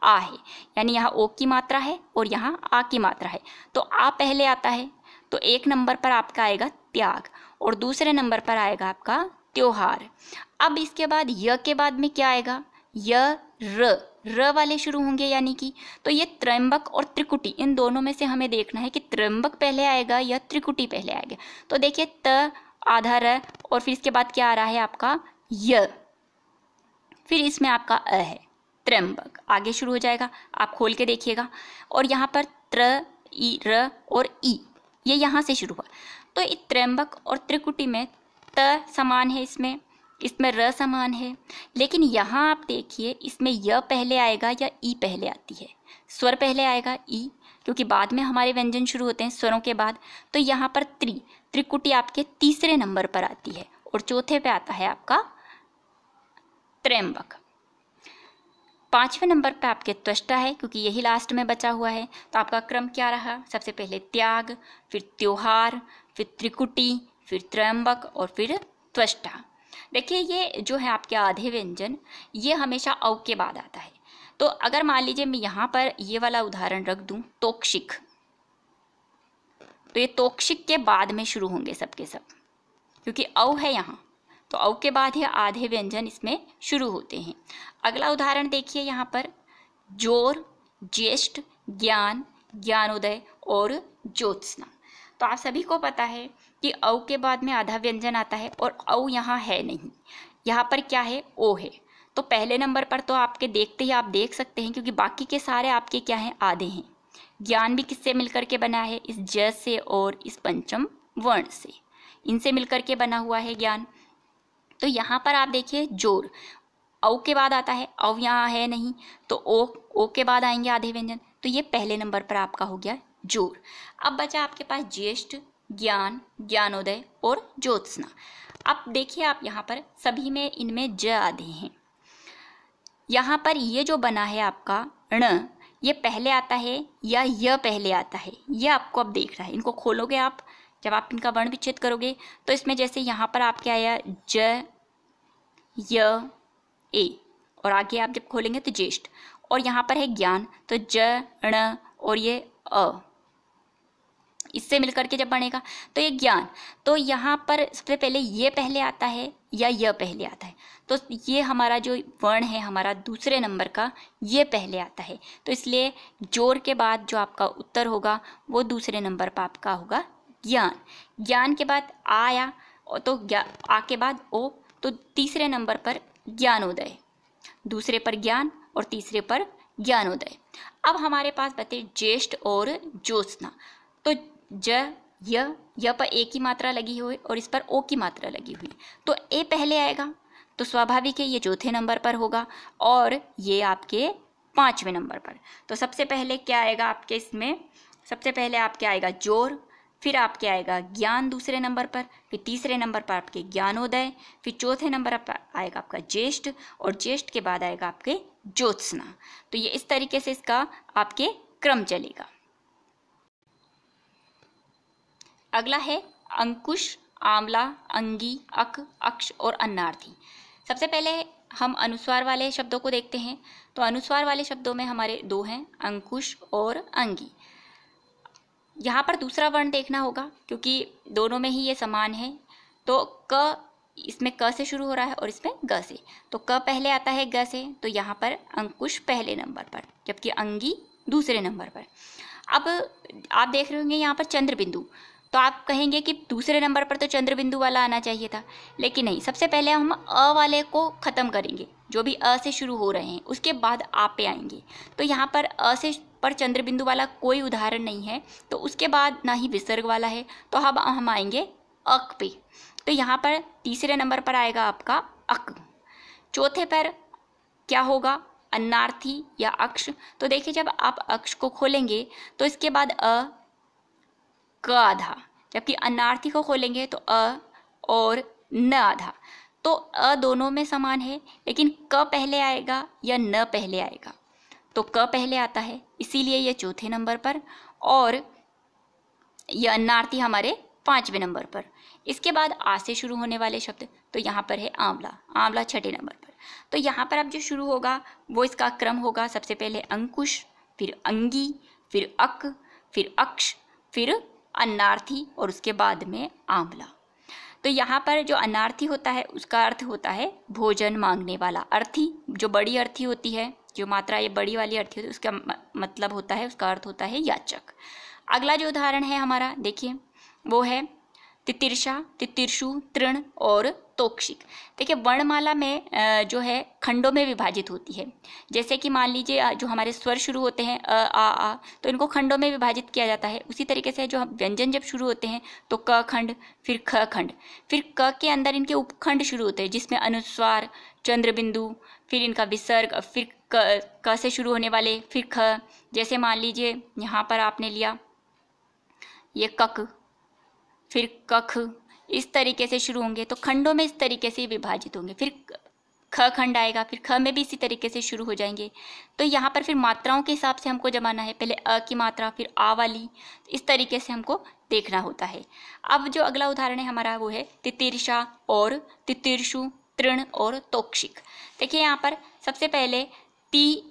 आ है, यानी यहाँ ओ की मात्रा है और यहाँ आ की मात्रा है, तो आ पहले आता है, तो एक नंबर पर आपका आएगा त्याग और दूसरे नंबर पर आएगा आपका त्योहार। अब इसके बाद य के बाद में क्या आएगा, य र वाले शुरू होंगे, यानी कि तो ये त्र्यंबक और त्रिकुटी, इन दोनों में से हमें देखना है कि त्र्यंबक पहले आएगा या त्रिकुटी पहले आएगा। तो देखिए त आधा र और फिर इसके बाद क्या आ रहा है आपका य, फिर इसमें आपका अ है, त्र्यंबक आगे शुरू हो जाएगा, आप खोल के देखिएगा। और यहाँ पर त्र, ई, र और ई, ये यहाँ से शुरू हुआ। तो इस त्र्यंबक और त्रिकुटी में त समान है, इसमें र समान है, लेकिन यहाँ आप देखिए इसमें य पहले आएगा या ई पहले आती है। स्वर पहले आएगा ई, क्योंकि बाद में हमारे व्यंजन शुरू होते हैं स्वरों के बाद। तो यहाँ पर त्रिकुटी आपके तीसरे नंबर पर आती है और चौथे पे आता है आपका त्र्यंबक। पांचवें नंबर पे आपके त्वष्टा है, क्योंकि यही लास्ट में बचा हुआ है। तो आपका क्रम क्या रहा, सबसे पहले त्याग, फिर त्योहार, फिर त्रिकुटी, फिर त्र्यंबक और फिर त्वष्टा। देखिए ये जो है आपके आधे व्यंजन, ये हमेशा औ के बाद आता है। तो अगर मान लीजिए मैं यहाँ पर ये वाला उदाहरण रख दूं, तोक्षिक, तो ये तोक्षिक के बाद में शुरू होंगे सबके सब, क्योंकि औ है यहाँ, तो औ के बाद ही आधे व्यंजन इसमें शुरू होते हैं। अगला उदाहरण देखिए यहाँ पर जोर, ज्येष्ठ, ज्ञान, ज्ञानोदय और ज्योत्सना। तो आप सभी को पता है कि औ के बाद में आधा व्यंजन आता है और औ यहाँ है नहीं, यहाँ पर क्या है, ओ है। तो पहले नंबर पर तो आपके देखते ही आप देख सकते हैं, क्योंकि बाकी के सारे आपके क्या हैं, आधे हैं। ज्ञान भी किससे मिलकर के बना है, इस ज से और इस पंचम वर्ण से। इनसे मिलकर के बना हुआ है ज्ञान। तो यहाँ पर आप देखिए जोर, औ के बाद आता है, औ यहाँ है नहीं, तो ओ के बाद आएंगे आधे व्यंजन, तो ये पहले नंबर पर आपका हो गया जोर। अब बचा आपके पास ज्येष्ठ, ज्ञान, ज्ञानोदय और ज्योत्सना। अब देखिए आप यहाँ पर सभी में इनमें ज आधे हैं। यहाँ पर ये जो बना है आपका ण, ये पहले आता है या य पहले आता है, ये आपको अब देखना है। इनको खोलोगे आप, जब आप इनका वर्ण विच्छेद करोगे तो इसमें जैसे यहाँ पर आपके आया ज, य, ए, और आगे आप जब खोलेंगे तो ज्येष्ठ, और यहाँ पर है ज्ञान, तो ज, ण और ये अ, इससे मिलकर के जब बनेगा तो ये ज्ञान। तो यहाँ पर सबसे पहले ये पहले आता है या यह पहले आता है, तो ये हमारा जो वर्ण है हमारा दूसरे नंबर का, ये पहले आता है। तो इसलिए जोर के बाद जो आपका उत्तर होगा वो दूसरे नंबर पर आपका होगा ज्ञान। ज्ञान के बाद आ आया, तो आ के बाद ओ, तो तीसरे नंबर पर ज्ञानोदय, दूसरे पर ज्ञान और तीसरे पर ज्ञानोदय। अब हमारे पास बचे ज्येष्ठ और ज्योत्सना। तो ज, य पर ए की मात्रा लगी हुई और इस पर ओ की मात्रा लगी हुई, तो ए पहले आएगा, तो स्वाभाविक है ये चौथे नंबर पर होगा और ये आपके पांचवें नंबर पर। तो सबसे पहले क्या आएगा आपके इसमें, सबसे पहले आपके आएगा जोर, फिर आपके आएगा ज्ञान दूसरे नंबर पर, फिर तीसरे नंबर पर आपके ज्ञानोदय, फिर चौथे नंबर पर आएगा आपका ज्येष्ठ और ज्येष्ठ के बाद आएगा आपके ज्योत्सना। तो ये इस तरीके से इसका आपके क्रम चलेगा। अगला है अंकुश, आंवला, अंगी, अक, अक्ष और अन्नार्थी। सबसे पहले हम अनुस्वार वाले शब्दों को देखते हैं। तो अनुस्वार वाले शब्दों में हमारे दो हैं, अंकुश और अंगी। यहाँ पर दूसरा वर्ण देखना होगा क्योंकि दोनों में ही ये समान है। तो क, इसमें क से शुरू हो रहा है और इसमें ग से, तो क पहले आता है ग से, तो यहाँ पर अंकुश पहले नंबर पर जबकि अंगी दूसरे नंबर पर। अब आप देख रहे होंगे यहाँ पर चंद्र बिंदु, तो आप कहेंगे कि दूसरे नंबर पर तो चंद्र बिंदु वाला आना चाहिए था, लेकिन नहीं, सबसे पहले हम अ वाले को ख़त्म करेंगे, जो भी अ से शुरू हो रहे हैं उसके बाद आ पे आएंगे। तो यहाँ पर अ से पर चंद्र बिंदु वाला कोई उदाहरण नहीं है, तो उसके बाद ना ही विसर्ग वाला है, तो अब हम आएंगे अक पे। तो यहाँ पर तीसरे नंबर पर आएगा आपका अक। चौथे पर क्या होगा, अन्नार्थी या अक्ष। तो देखिए जब आप अक्ष को खोलेंगे तो इसके बाद अ, क आधा, जबकि अन्नार्थी को खोलेंगे तो अ और न आधा। तो अ दोनों में समान है, लेकिन क पहले आएगा या न पहले आएगा, तो क पहले आता है इसीलिए ये चौथे नंबर पर और यह अन्नार्थी हमारे पांचवें नंबर पर। इसके बाद आ से शुरू होने वाले शब्द, तो यहाँ पर है आंवला, आंवला छठे नंबर पर। तो यहाँ पर अब जो शुरू होगा वो इसका क्रम होगा, सबसे पहले अंकुश, फिर अंगी, फिर अक, फिर अक्ष, फिर अन्नार्थी और उसके बाद में आंवला। तो यहाँ पर जो अन्नार्थी होता है उसका अर्थ होता है भोजन मांगने वाला। अर्थी जो बड़ी अर्थी होती है, जो मात्रा ये बड़ी वाली अर्थी होती है, उसका मतलब होता है, उसका अर्थ होता है याचक। अगला जो उदाहरण है हमारा देखिए वो है तितिर्षा, तितिर्षु, तृण और तोक्षिक। देखिए वर्णमाला में जो है खंडों में विभाजित होती है। जैसे कि मान लीजिए जो हमारे स्वर शुरू होते हैं आ, तो इनको खंडों में विभाजित किया जाता है। उसी तरीके से जो व्यंजन जब शुरू होते हैं तो क खंड, फिर ख खंड, फिर क के अंदर इनके उपखंड शुरू होते हैं जिसमें अनुस्वार, चंद्र बिंदु, फिर इनका विसर्ग, फिर क से शुरू होने वाले, फिर ख। जैसे मान लीजिए यहाँ पर आपने लिया ये कक, फिर कख, इस तरीके से शुरू होंगे तो खंडों में इस तरीके से विभाजित होंगे। फिर ख खंड आएगा, फिर ख में भी इसी तरीके से शुरू हो जाएंगे। तो यहाँ पर फिर मात्राओं के हिसाब से हमको जमाना है, पहले अ की मात्रा फिर आ वाली, इस तरीके से हमको देखना होता है। अब जो अगला उदाहरण है हमारा वो है तितिर्षा और तितिर्षु, तृण और तोक्षिक। देखिए यहाँ पर सबसे पहले ती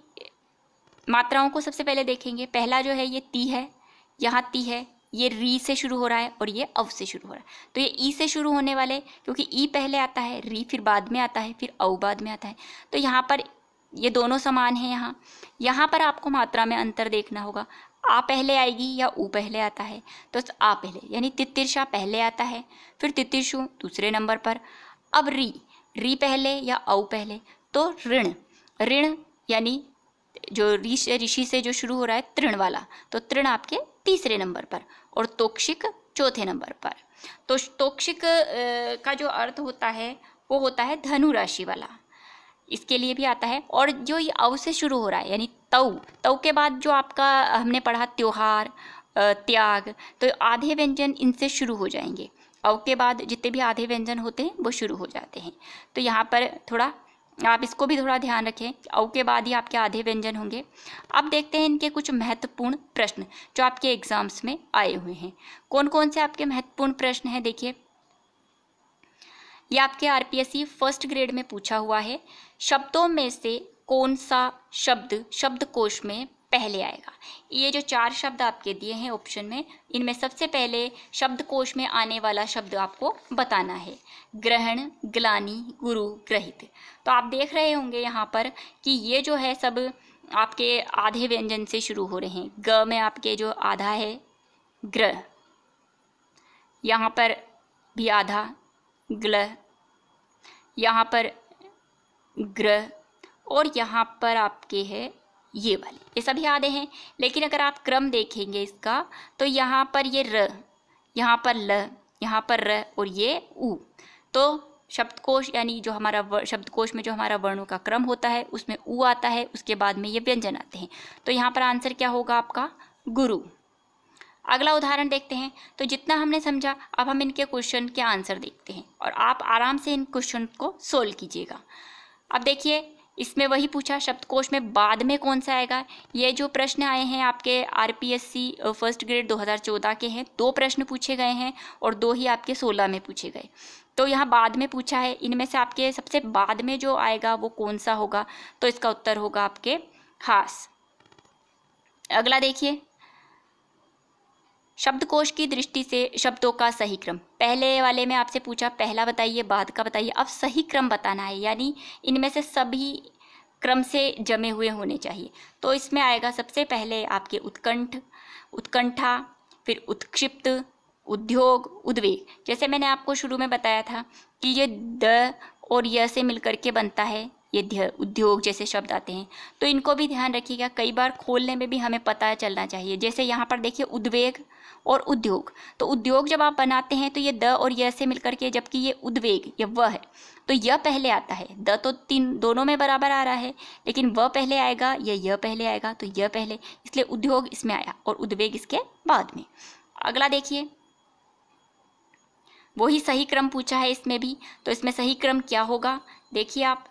मात्राओं को सबसे पहले देखेंगे। पहला जो है ये ती है, यहाँ ती है, ये री से शुरू हो रहा है और ये अव से शुरू हो रहा है। तो ये ई से शुरू होने वाले, क्योंकि ई पहले आता है, री फिर बाद में आता है, फिर अव बाद में आता है। तो यहाँ पर ये दोनों समान हैं। यहाँ पर आपको मात्रा में अंतर देखना होगा, आ पहले आएगी या ऊ पहले आता है। तो आ पहले यानी तितिर्षा पहले आता है, फिर तितिर्षु दूसरे नंबर पर। अब री पहले या अव पहले, तो ऋण यानी जो ऋषि से जो शुरू हो रहा है तृण वाला, तो तृण आपके तीसरे नंबर पर। और तोक्षिक चौथे नंबर पर। तो तोक्शिक का जो अर्थ होता है वो होता है धनु राशि वाला, इसके लिए भी आता है। और जो ये अव से शुरू हो रहा है यानी तव, तव के बाद जो आपका हमने पढ़ा त्योहार, त्याग, तो आधे व्यंजन इनसे शुरू हो जाएंगे। अव के बाद जितने भी आधे व्यंजन होते हैं वो शुरू हो जाते हैं। तो यहाँ पर थोड़ा आप इसको भी थोड़ा ध्यान रखें, अव के बाद ही आपके आधे व्यंजन होंगे। अब देखते हैं इनके कुछ महत्वपूर्ण प्रश्न जो आपके एग्जाम्स में आए हुए हैं। कौन कौन से आपके महत्वपूर्ण प्रश्न हैं, देखिए ये आपके आरपीएससी फर्स्ट ग्रेड में पूछा हुआ है। शब्दों में से कौन सा शब्द शब्दकोश में पहले आएगा। ये जो 4 शब्द आपके दिए हैं ऑप्शन में, इनमें सबसे पहले शब्दकोश में आने वाला शब्द आपको बताना है। ग्रहण, ग्लानि, गुरु, ग्रहित। तो आप देख रहे होंगे यहाँ पर कि ये जो है सब आपके आधे व्यंजन से शुरू हो रहे हैं। ग में आपके जो आधा है ग्रह, यहाँ पर भी आधा ग्ल, यहाँ पर ग्रह, और यहाँ पर आपके है ये वाले, ये सभी आधे हैं। लेकिन अगर आप क्रम देखेंगे इसका तो यहाँ पर ये र, यहाँ पर ल, यहाँ पर र और ये उ। तो शब्दकोश यानी जो हमारा शब्दकोश में जो हमारा वर्णों का क्रम होता है उसमें उ आता है, उसके बाद में ये व्यंजन आते हैं। तो यहाँ पर आंसर क्या होगा आपका गुरु। अगला उदाहरण देखते हैं। तो जितना हमने समझा अब हम इनके क्वेश्चन के आंसर देखते हैं और आप आराम से इन क्वेश्चन को सोल्व कीजिएगा। अब देखिए इसमें वही पूछा शब्दकोश में बाद में कौन सा आएगा। ये जो प्रश्न आए हैं आपके आरपीएससी फर्स्ट ग्रेड 2014 के हैं। 2 प्रश्न पूछे गए हैं और 2 ही आपके 16 में पूछे गए। तो यहाँ बाद में पूछा है, इनमें से आपके सबसे बाद में जो आएगा वो कौन सा होगा, तो इसका उत्तर होगा आपके हास। अगला देखिए शब्दकोश की दृष्टि से शब्दों का सही क्रम। पहले वाले में आपसे पूछा पहला बताइए, बाद का बताइए। अब सही क्रम बताना है, यानी इनमें से सभी क्रम से जमे हुए होने चाहिए। तो इसमें आएगा सबसे पहले आपके उत्कंठ, उत्कंठा, फिर उत्क्षिप्त, उद्योग, उद्वेग। जैसे मैंने आपको शुरू में बताया था कि ये द और य से मिलकर के बनता है ये उद्योग जैसे शब्द आते हैं। तो इनको भी ध्यान रखिएगा, कई बार खोलने में भी हमें पता चलना चाहिए। जैसे यहाँ पर देखिए उद्वेग और उद्योग, तो उद्योग जब आप बनाते हैं तो ये द और य से मिलकर के, जबकि ये उद्वेग ये वह है तो यह पहले आता है। द तो 3 दोनों में बराबर आ रहा है, लेकिन वह पहले आएगा या यह पहले आएगा, तो यह पहले, इसलिए उद्योग इसमें आया और उद्वेग इसके बाद में। अगला देखिए वही सही क्रम पूछा है इसमें भी। तो इसमें सही क्रम क्या होगा, देखिए आप,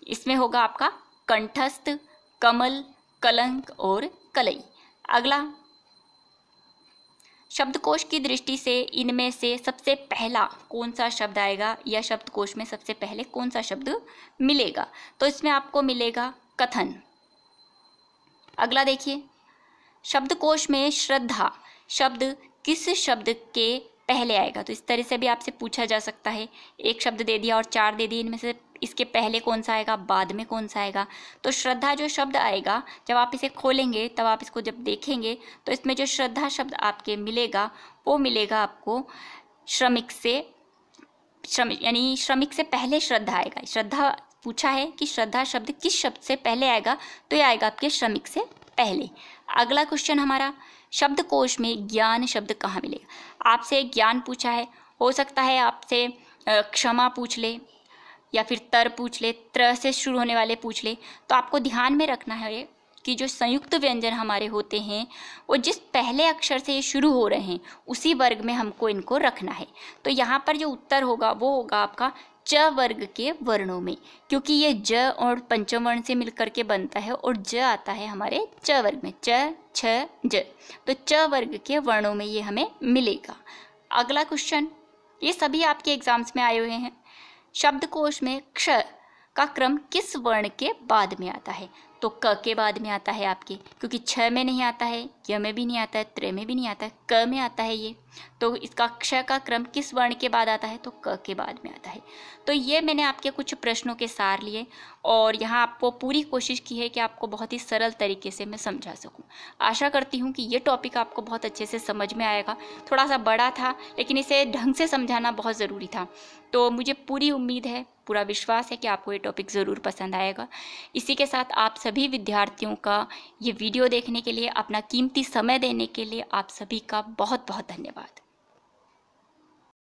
इसमें होगा आपका कंठस्थ, कमल, कलंक और कलई। अगला शब्दकोश की दृष्टि से इनमें से सबसे पहला कौन सा शब्द आएगा या शब्दकोश में सबसे पहले कौन सा शब्द मिलेगा, तो इसमें आपको मिलेगा कथन। अगला देखिए शब्दकोश में श्रद्धा शब्द किस शब्द के पहले आएगा। तो इस तरह से भी आपसे पूछा जा सकता है, एक शब्द दे दिया और 4 दे दिए, इनमें से इसके पहले कौन सा आएगा, बाद में कौन सा आएगा। तो श्रद्धा जो शब्द आएगा, जब आप इसे खोलेंगे तब आप इसको जब देखेंगे तो इसमें जो श्रद्धा शब्द आपके मिलेगा वो मिलेगा आपको श्रमिक से, श्रमिक यानी श्रमिक से पहले श्रद्धा आएगा। श्रद्धा पूछा है कि श्रद्धा शब्द किस शब्द से पहले आएगा, तो ये आएगा आपके श्रमिक से पहले। अगला क्वेश्चन हमारा शब्दकोश में ज्ञान शब्द कहाँ मिलेगा। आपसे ज्ञान पूछा है, हो सकता है आपसे क्षमा पूछ ले या फिर तर पूछ ले, त्र से शुरू होने वाले पूछ ले। तो आपको ध्यान में रखना है कि जो संयुक्त व्यंजन हमारे होते हैं वो जिस पहले अक्षर से ये शुरू हो रहे हैं उसी वर्ग में हमको इनको रखना है। तो यहाँ पर जो उत्तर होगा वो होगा आपका च वर्ग के वर्णों में, क्योंकि ये ज और पंचम वर्ण से मिलकर के बनता है और ज आता है हमारे च वर्ग में, च छ ज, तो च वर्ग के वर्णों में ये हमें मिलेगा। अगला क्वेश्चन, ये सभी आपके एग्जाम्स में आए हुए हैं। शब्दकोश में क्ष का क्रम किस वर्ण के बाद में आता है, तो क के बाद में आता है आपके, क्योंकि छ में नहीं आता है, य में भी नहीं आता है, त्र में भी नहीं आता है, क में आता है ये। तो इसका क्ष का क्रम किस वर्ण के बाद आता है, तो क के बाद में आता है। तो ये मैंने आपके कुछ प्रश्नों के सार लिए और यहाँ आपको पूरी कोशिश की है कि आपको बहुत ही सरल तरीके से मैं समझा सकूँ। आशा करती हूँ कि ये टॉपिक आपको बहुत अच्छे से समझ में आएगा। थोड़ा सा बड़ा था लेकिन इसे ढंग से समझाना बहुत ज़रूरी था। तो मुझे पूरी उम्मीद है, पूरा विश्वास है कि आपको ये टॉपिक ज़रूर पसंद आएगा। इसी के साथ आप सभी विद्यार्थियों का ये वीडियो देखने के लिए, अपना कीमती समय देने के लिए आप सभी का बहुत बहुत धन्यवाद।